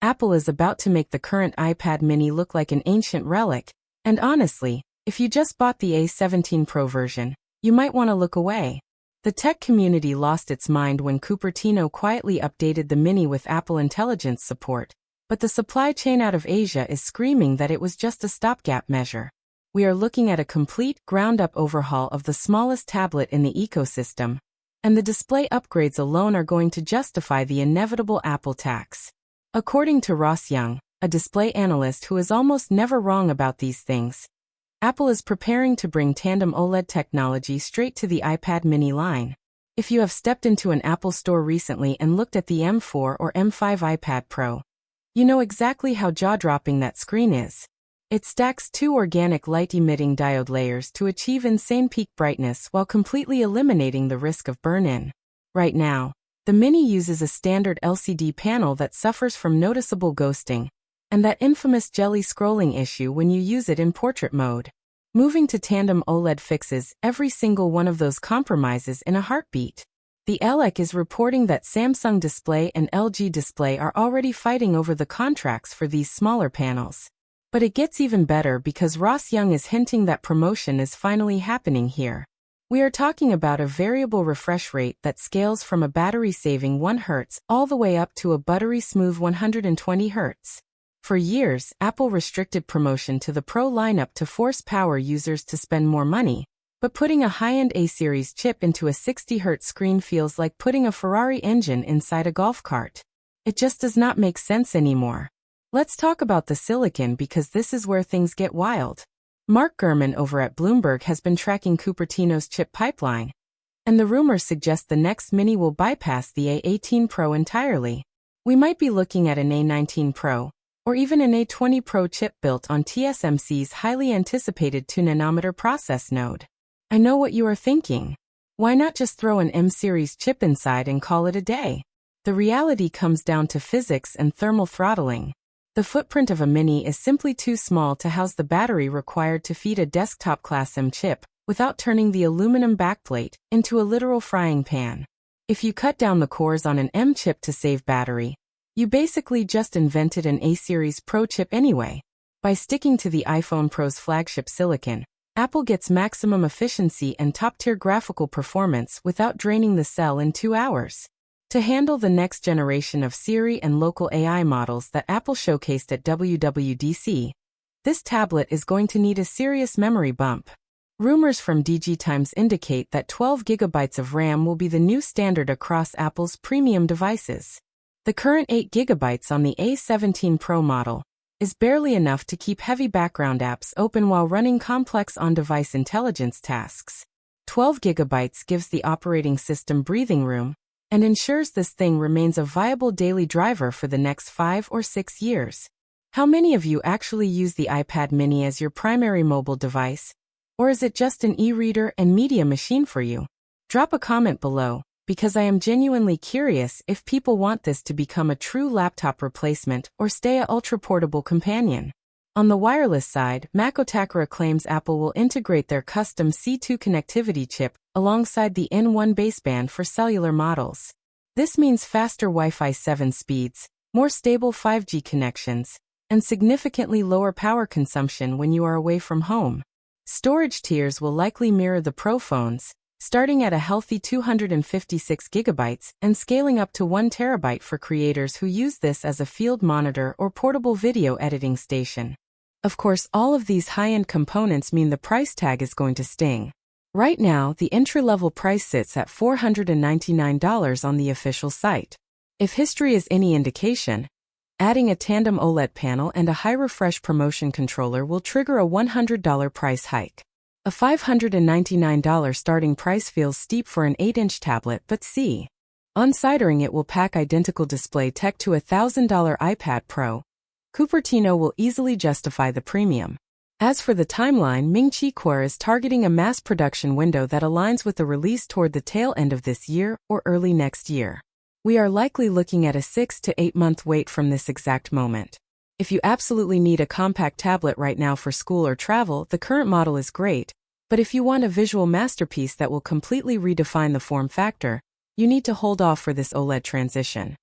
Apple is about to make the current iPad mini look like an ancient relic, and honestly, if you just bought the A17 Pro version, you might want to look away. The tech community lost its mind when Cupertino quietly updated the Mini with Apple Intelligence support, but the supply chain out of Asia is screaming that it was just a stopgap measure. We are looking at a complete, ground-up overhaul of the smallest tablet in the ecosystem, and the display upgrades alone are going to justify the inevitable Apple tax. According to Ross Young, a display analyst who is almost never wrong about these things, Apple is preparing to bring tandem OLED technology straight to the iPad mini line. If you have stepped into an Apple store recently and looked at the M4 or M5 iPad Pro, you know exactly how jaw-dropping that screen is. It stacks two organic light-emitting diode layers to achieve insane peak brightness while completely eliminating the risk of burn-in. Right now, the Mini uses a standard LCD panel that suffers from noticeable ghosting, and that infamous jelly scrolling issue when you use it in portrait mode. Moving to tandem OLED fixes every single one of those compromises in a heartbeat. The LEC is reporting that Samsung Display and LG Display are already fighting over the contracts for these smaller panels. But it gets even better because Ross Young is hinting that promotion is finally happening here. We are talking about a variable refresh rate that scales from a battery-saving 1 Hz all the way up to a buttery smooth 120 Hz. For years, Apple restricted promotion to the Pro lineup to force power users to spend more money, but putting a high-end A-series chip into a 60 Hz screen feels like putting a Ferrari engine inside a golf cart. It just does not make sense anymore. Let's talk about the silicon because this is where things get wild. Mark Gurman over at Bloomberg has been tracking Cupertino's chip pipeline, and the rumors suggest the next Mini will bypass the A18 Pro entirely. We might be looking at an A19 Pro, or even an A20 Pro chip built on TSMC's highly anticipated 2nm process node. I know what you are thinking. Why not just throw an M-series chip inside and call it a day? The reality comes down to physics and thermal throttling. The footprint of a Mini is simply too small to house the battery required to feed a desktop-class M chip, without turning the aluminum backplate into a literal frying pan. If you cut down the cores on an M chip to save battery, you basically just invented an A-series Pro chip anyway. By sticking to the iPhone Pro's flagship silicon, Apple gets maximum efficiency and top-tier graphical performance without draining the cell in 2 hours. To handle the next generation of Siri and local AI models that Apple showcased at WWDC, this tablet is going to need a serious memory bump. Rumors from DigiTimes indicate that 12 GB of RAM will be the new standard across Apple's premium devices. The current 8 GB on the A17 Pro model is barely enough to keep heavy background apps open while running complex on-device intelligence tasks. 12 GB gives the operating system breathing room and ensures this thing remains a viable daily driver for the next 5 or 6 years. How many of you actually use the iPad mini as your primary mobile device? Or is it just an e-reader and media machine for you? Drop a comment below, because I am genuinely curious if people want this to become a true laptop replacement or stay an ultra-portable companion. On the wireless side, Makotakara claims Apple will integrate their custom C2 connectivity chip alongside the N1 baseband for cellular models. This means faster Wi-Fi 7 speeds, more stable 5G connections, and significantly lower power consumption when you are away from home. Storage tiers will likely mirror the Pro phones, starting at a healthy 256 GB and scaling up to 1 TB for creators who use this as a field monitor or portable video editing station. Of course, all of these high-end components mean the price tag is going to sting. Right now, the entry-level price sits at $499 on the official site. If history is any indication, adding a tandem OLED panel and a high-refresh promotion controller will trigger a $100 price hike. A $599 starting price feels steep for an 8-inch tablet, but see. Unsidering it will pack identical display tech to a $1,000 iPad Pro. Cupertino will easily justify the premium. As for the timeline, Ming-Chi is targeting a mass production window that aligns with the release toward the tail end of this year or early next year. We are likely looking at a 6 to 8 month wait from this exact moment. If you absolutely need a compact tablet right now for school or travel, the current model is great, but if you want a visual masterpiece that will completely redefine the form factor, you need to hold off for this OLED transition.